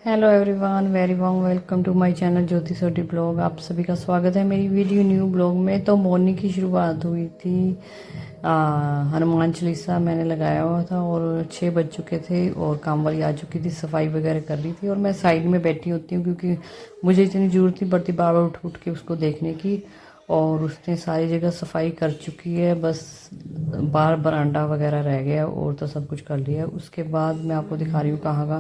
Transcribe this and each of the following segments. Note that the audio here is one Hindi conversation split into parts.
Hello everyone, very warm welcome to my channel Jyoti Sodhi blog. आप सभी का स्वागत है मेरी वीडियो न्यू ब्लॉग में। तो मॉर्निंग की शुरुआत हुई थी। हनुमान चालीसा मैंने लगाया हुआ था और 6 बज चुके थे और काम वाली आ चुकी थी, सफाई वगैरह कर रही थी और मैं साइड में बैठी होती हूँ क्योंकि मुझे इतनी ज़रूरत नहीं पड़ती बार बार उठ उठ के उसको देखने की। और उसने सारी जगह सफाई कर चुकी है, बस बाहर बरांडा वगैरह रह गया और तो सब कुछ कर लिया। उसके बाद मैं आपको दिखा रही हूँ कहाँ का,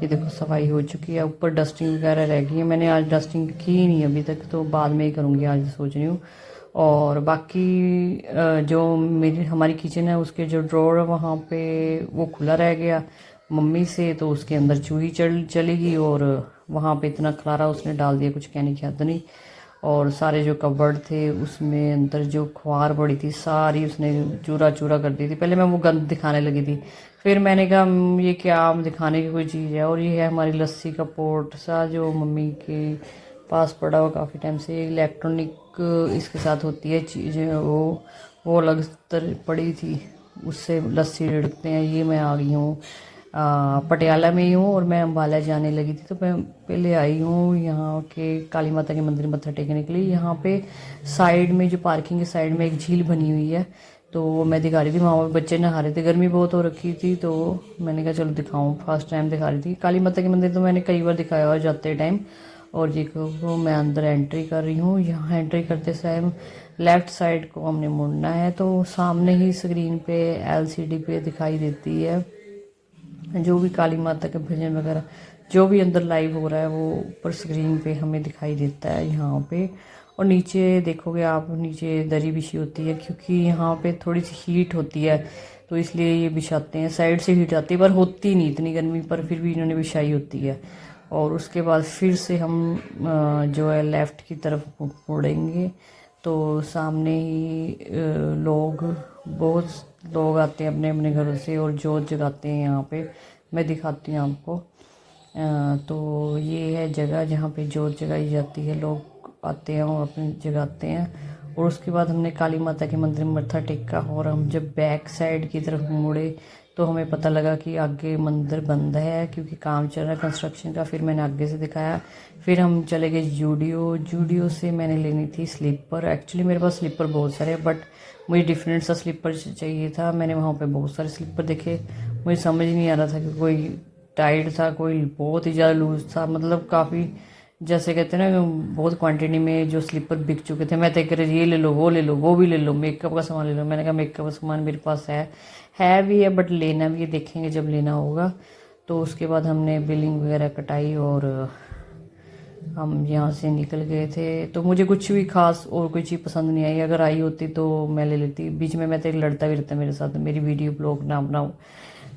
ये देखो सफाई हो चुकी है। ऊपर डस्टिंग वगैरह रह गई है, मैंने आज डस्टिंग की ही नहीं अभी तक, तो बाद में ही करूँगी आज सोच रही हूँ। और बाकी जो मेरी हमारी किचन है उसके जो ड्रॉर है वहाँ पे वो खुला रह गया मम्मी से, तो उसके अंदर चूही चली गई और वहाँ पे इतना खलारा उसने डाल दिया, कुछ कहने की हद नहीं। और सारे जो कबर्ड थे उसमें अंदर जो खुआर पड़ी थी सारी उसने चूरा चूरा कर दी थी। पहले मैं वो गंद दिखाने लगी थी, फिर मैंने कहा ये क्या दिखाने की कोई चीज़ है। और ये है हमारी लस्सी का पोर्ट सा जो मम्मी के पास पड़ा हुआ काफ़ी टाइम से, इलेक्ट्रॉनिक इसके साथ होती है चीज़ें, वो अलग पड़ी थी, उससे लस्सी रिड़कते हैं। ये मैं आ गई हूँ पटियाला में ही हूँ और मैं अम्बाला जाने लगी थी, तो मैं पहले आई हूँ यहाँ के काली माता के मंदिर मत्था टेकने के लिए। यहाँ पे साइड में जो पार्किंग के साइड में एक झील बनी हुई है, तो मैं दिखा रही थी, वहाँ पर बच्चे नहा रहे थे, गर्मी बहुत हो रखी थी, तो मैंने कहा चलो दिखाऊँ। फर्स्ट टाइम दिखा रही थी काली माता के मंदिर, तो मैंने कई बार दिखाया हुआ जाते टाइम। और देखो मैं अंदर एंट्री कर रही हूँ। यहाँ एंट्री करते समय लेफ़्ट साइड को हमने मुड़ना है, तो सामने ही स्क्रीन पे LCD पे दिखाई देती है जो भी काली माता के भजन वगैरह जो भी अंदर लाइव हो रहा है वो ऊपर स्क्रीन पे हमें दिखाई देता है यहाँ पे। और नीचे देखोगे आप, नीचे दरी बिछी होती है क्योंकि यहाँ पे थोड़ी सी हीट होती है, तो इसलिए ये बिछाते हैं। साइड से हीट आती है पर होती नहीं इतनी गर्मी, पर फिर भी इन्होंने बिछाई होती है। और उसके बाद फिर से हम जो है लेफ़्ट की तरफ मुड़ेंगे, तो सामने ही लोग बहुत लोग आते हैं अपने अपने घरों से और जोत जगाते हैं यहाँ पे। मैं दिखाती हूँ आपको। तो ये है जगह जहाँ पे जोत जगाई जाती है, लोग आते हैं और अपने जगाते हैं। और उसके बाद हमने काली माता के मंदिर में मत्था टेका और हम जब बैक साइड की तरफ मुड़े तो हमें पता लगा कि आगे मंदिर बंद है क्योंकि काम चल रहा है कंस्ट्रक्शन का। फिर मैंने आगे से दिखाया, फिर हम चले गए जूडियो से मैंने लेनी थी स्लीपर। एक्चुअली मेरे पास स्लीपर बहुत सारे हैं बट मुझे डिफरेंट सा स्लीपर चाहिए था। मैंने वहाँ पे बहुत सारे स्लीपर देखे, मुझे समझ नहीं आ रहा था कि कोई टाइट था, कोई बहुत ही ज़्यादा लूज था, मतलब काफ़ी जैसे कहते हैं ना बहुत क्वांटिटी में जो स्लीपर बिक चुके थे। मैं तो कह रही ये ले लो, वो ले लो, वो भी ले लो, मेकअप का सामान ले लो। मैंने कहा मेकअप का सामान मेरे पास है भी है बट लेना भी है, देखेंगे जब लेना होगा। तो उसके बाद हमने बिलिंग वगैरह कटाई और हम यहाँ से निकल गए थे। तो मुझे कुछ भी खास और कोई चीज़ पसंद नहीं आई, अगर आई होती तो मैं ले लेती। बीच में मैं तो एक लड़ता भी रहता मेरे साथ, मेरी वीडियो ब्लॉग ना बनाऊँ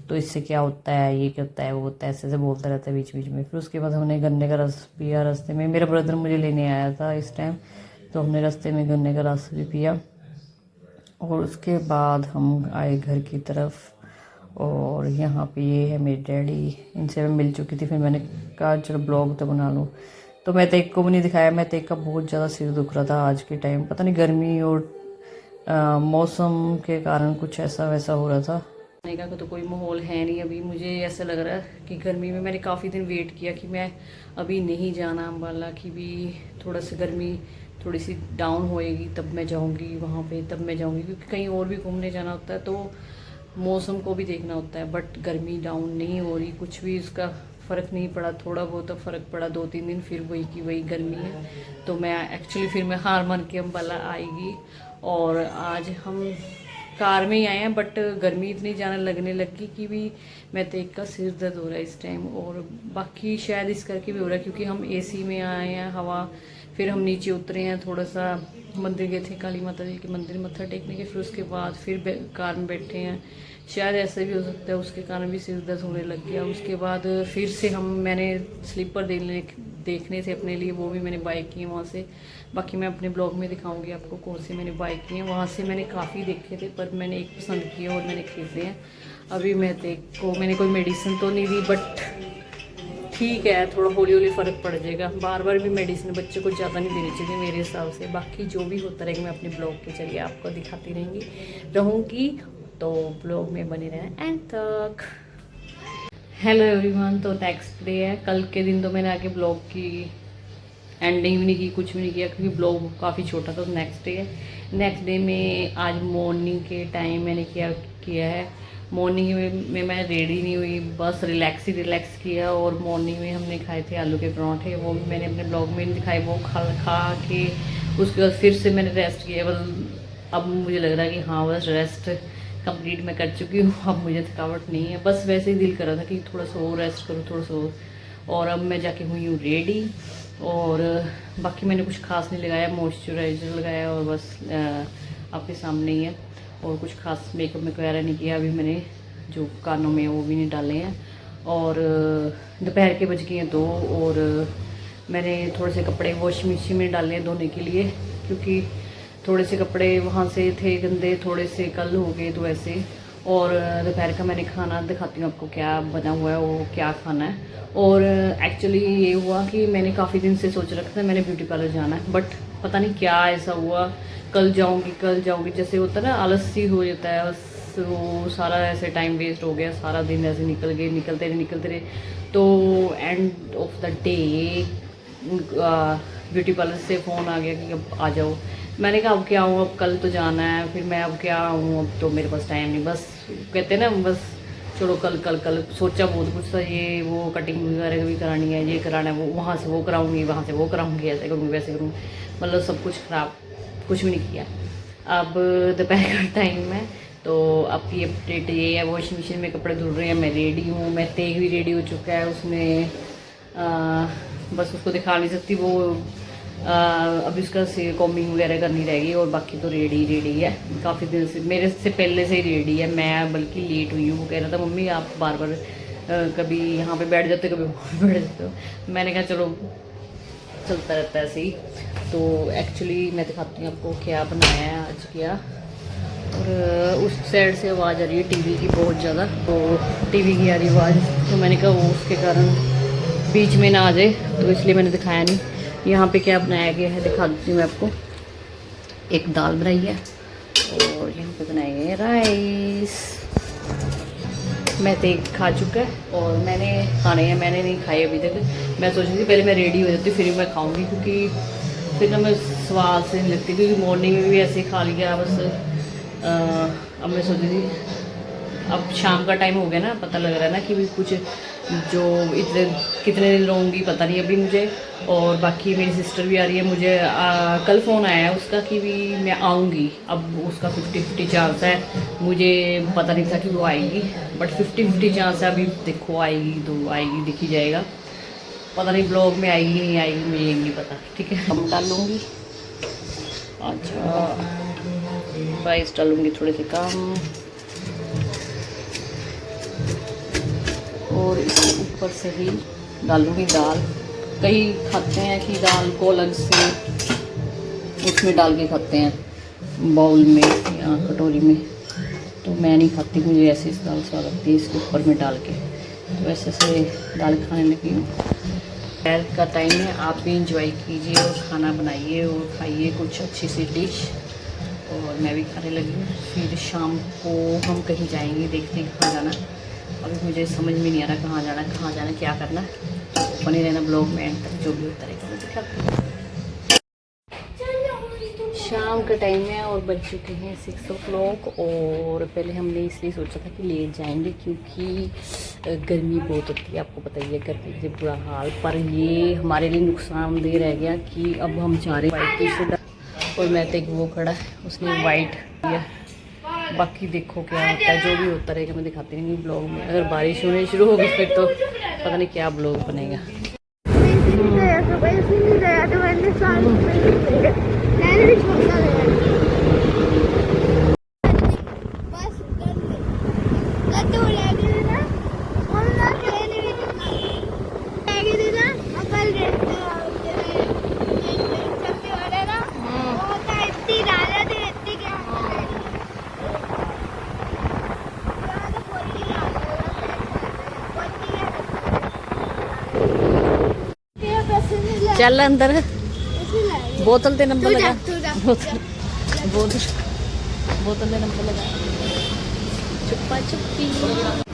तो इससे क्या होता है, ये क्या होता है, वो होता है, ऐसे ऐसे बोलता रहता है बीच बीच में। फिर उसके बाद हमने गन्ने का रस पिया रास्ते में, मेरा ब्रदर मुझे लेने आया था इस टाइम, तो हमने रास्ते में गन्ने का रस भी पिया। और उसके बाद हम आए घर की तरफ और यहाँ पे ये है मेरे डैडी, इनसे मैं मिल चुकी थी। फिर मैंने कहा चलो ब्लॉग तो बना लूँ, तो मैं तेक को भी नहीं दिखाया। मैं तेक का बहुत ज़्यादा सिर दुख रहा था आज के टाइम, पता नहीं गर्मी और मौसम के कारण कुछ ऐसा वैसा हो रहा था। खाने का तो कोई माहौल है नहीं अभी। मुझे ऐसा लग रहा है कि गर्मी में मैंने काफ़ी दिन वेट किया कि मैं अभी नहीं जाना अम्बाला, की भी थोड़ा सा गर्मी थोड़ी सी डाउन होएगी तब मैं जाऊंगी वहाँ पे, तब मैं जाऊंगी क्योंकि कहीं और भी घूमने जाना होता है तो मौसम को भी देखना होता है। बट गर्मी डाउन नहीं हो रही, कुछ भी उसका फ़र्क नहीं पड़ा। थोड़ा बहुत फ़र्क पड़ा 2-3 दिन, फिर वही की वही गर्मी है। तो मैं एक्चुअली फिर मैं हार मान के अम्बाला आएगी। और आज हम कार में ही आए हैं बट गर्मी इतनी ज़्यादा लगने लगी कि भी मैं तो एक का सिर दर्द हो रहा है इस टाइम। और बाकी शायद इस करके भी हो रहा है क्योंकि हम AC में आए हैं, हवा। फिर हम नीचे उतरे हैं, थोड़ा सा मंदिर गए थे काली माता जी के मंदिर मत्था टेकने के, फिर उसके बाद फिर कार में बैठे हैं। शायद ऐसा भी हो सकता है उसके कारण भी सिर दर्द होने लग गया। उसके बाद फिर से मैंने स्लीपर देखने थे अपने लिए, वो भी मैंने बाय किए वहाँ से। बाकी मैं अपने ब्लॉग में दिखाऊंगी आपको कौन से मैंने बाय किए हैं। वहाँ से मैंने काफ़ी देखे थे पर मैंने एक पसंद किया और मैंने खरीदे हैं। अभी मैंने कोई मेडिसिन तो नहीं दी बट ठीक है, थोड़ा हौली हौली फ़र्क पड़ जाएगा। बार बार भी मेडिसिन बच्चे को ज़्यादा नहीं देनी चाहिए मेरे हिसाब से। बाकी जो भी होता रहेगा मैं अपने ब्लॉग के जरिए आपको दिखाती रहूँगी, तो ब्लॉग में बने रहें एंड तक। Hello everyone. तो नेक्स्ट डे है, कल के दिन तो मैंने आके ब्लॉग की एंडिंग भी नहीं की, कुछ भी नहीं किया क्योंकि ब्लॉग काफ़ी छोटा था। तो नेक्स्ट डे है, नेक्स्ट डे में आज मॉर्निंग के टाइम मैंने क्या किया है, मॉर्निंग में मैं रेडी नहीं हुई, बस रिलैक्स किया। और मॉर्निंग में हमने खाए थे आलू के पराठे, वो भी मैंने अपने ब्लॉग में नहीं दिखाए। वो खा के उसके बाद फिर से मैंने रेस्ट किया। बस अब मुझे लग रहा है कि हाँ बस रेस्ट कंप्लीट मैं कर चुकी हूँ, अब मुझे थकावट नहीं है। बस वैसे ही दिल कर रहा था कि थोड़ा सा और रेस्ट करूँ, थोड़ा सा और अब मैं जाके हुई हूँ रेडी। और बाकी मैंने कुछ खास नहीं लगाया, मॉइस्चराइज़र लगाया और बस आपके सामने ही है। और कुछ खास मेकअप में वगैरह नहीं किया। अभी मैंने जो कानों में वो भी नहीं डाले हैं। और दोपहर के बज गए हैं 2 और मैंने थोड़े से कपड़े वॉशिंग मशीन में डाले हैं धोने के लिए, क्योंकि थोड़े से कपड़े वहाँ से थे गंदे, थोड़े से कल हो गए तो ऐसे। और दोपहर का मैंने खाना दिखाती हूँ आपको क्या बना हुआ है, वो क्या खाना है। और एक्चुअली ये हुआ कि मैंने काफ़ी दिन से सोच रखा था मैंने ब्यूटी पार्लर जाना है, बट पता नहीं क्या ऐसा हुआ, कल जाऊँगी जैसे होता है ना, आलस सी हो जाता है बस। वो सारा ऐसे टाइम वेस्ट हो गया, सारा दिन ऐसे निकलते रहे। तो end of the day beauty parlour से फ़ोन आ गया कि अब आ जाओ। मैंने कहा अब क्या आऊँ, अब कल तो जाना है, फिर मैं अब क्या आऊँ, अब तो मेरे पास टाइम नहीं। बस कहते हैं ना, बस चलो कल सोचा बहुत कुछ था, ये वो कटिंग वगैरह भी करानी है, ये कराना है, वो वहाँ से वो कराऊंगी, वहाँ से वो कराऊंगी, ऐसे करूँगी वैसे करूँगी, मतलब सब कुछ ख़राब, कुछ भी नहीं किया। अब दोपहर का टाइम है तो अब ये अपडेट ये है, वॉशिंग मशीन में कपड़े धुल रहे हैं, मैं रेडी हूँ, मैं तेग भी रेडी हो चुका है उसमें। बस उसको दिखा नहीं सकती वो, अभी उसका से कॉम्बिंग वगैरह करनी रहेगी और बाकी तो रेडी है। काफ़ी दिन से मेरे से पहले से ही रेडी है, मैं बल्कि लेट हुई हूँ। वो कह रहा था मम्मी आप बार बार कभी यहाँ पे बैठ जाते हो, कभी वहाँ पे बैठ जाते हो। मैंने कहा चलो चलता रहता है ऐसे ही। तो एक्चुअली मैं दिखाती हूँ आपको क्या बनाया है आज क्या। और उस साइड से आवाज़ आ रही है टीवी की बहुत ज़्यादा, तो टीवी की आ रही आवाज़, तो मैंने कहा वो उसके कारण बीच में ना आ जाए, तो इसलिए मैंने दिखाया नहीं। यहाँ पे क्या बनाया गया है दिखा देती हूँ मैं आपको। एक दाल बनाई है और यहाँ पे बनाए गए हैं राइस। मैं तो एक खा चुका है और मैंने खाने हैं, मैंने नहीं खाए अभी तक। मैं सोच रही थी पहले मैं रेडी हो जाती फिर मैं खाऊंगी, क्योंकि फिर ना मैं स्वाद से नहीं लगती, क्योंकि मॉर्निंग में भी ऐसे ही खा लिया बस। अब मैं सोच रही थी अब शाम का टाइम हो गया ना, पता लग रहा है ना कि भी कुछ जो इतने कितने दिन रहूँगी पता नहीं अभी मुझे। और बाकी मेरी सिस्टर भी आ रही है, मुझे कल फ़ोन आया है उसका कि भी मैं आऊँगी। अब उसका 50-50 चांस है, मुझे पता नहीं था कि वो आएगी, बट 50-50 चांस है। अभी देखो आएगी तो आएगी, दिख ही जाएगा। पता नहीं ब्लॉग में आएगी नहीं आएगी, मुझे नहीं पता। ठीक है, कम डालूँगी, अच्छा प्राइस डालूँगी थोड़े से कम। और इसके ऊपर से ही डालूँगी दाल। कई खाते हैं कि दाल को अलग से उसमें डाल के खाते हैं, बाउल में या कटोरी में, तो मैं नहीं खाती, मुझे ऐसी दाल स्वाद लगती है इसके ऊपर में डाल के। तो ऐसे से दाल खाने लगी हूँ। दोपहर का टाइम है, आप भी इंजॉय कीजिए और खाना बनाइए और खाइए कुछ अच्छी सी डिश। और मैं भी खाने लगी हूँ। फिर शाम को हम कहीं जाएंगे, देखते हैं कहाँ जाना। अभी मुझे समझ में नहीं आ रहा कहाँ जाना क्या करना। बने रहना ब्लॉग में एंड तक, जो भी होता रहेगा मुझे दिखाती हूँ। शाम का टाइम है और बज चुके हैं 6 o'clock। और पहले हमने इसलिए सोचा था कि लेट जाएंगे क्योंकि गर्मी बहुत होती है, आपको पता ही है, गर्मी से बुरा हाल। पर ये हमारे लिए नुकसानदेह रह गया कि अब हम जा रहे हैं वाइट टी शर्ट, और मैं तो एक वो खड़ा है उसने वाइट किया। बाकी देखो क्या होता है, जो भी होता रहेगा मैं दिखाती रहेंगी ब्लॉग में। अगर बारिश होने शुरू होगी फिर तो पता नहीं क्या ब्लॉग बनेगा। चल अंदर, बोतल दे नंबर लगा, बोतल दे नंबर लगा, छुपा छुपी।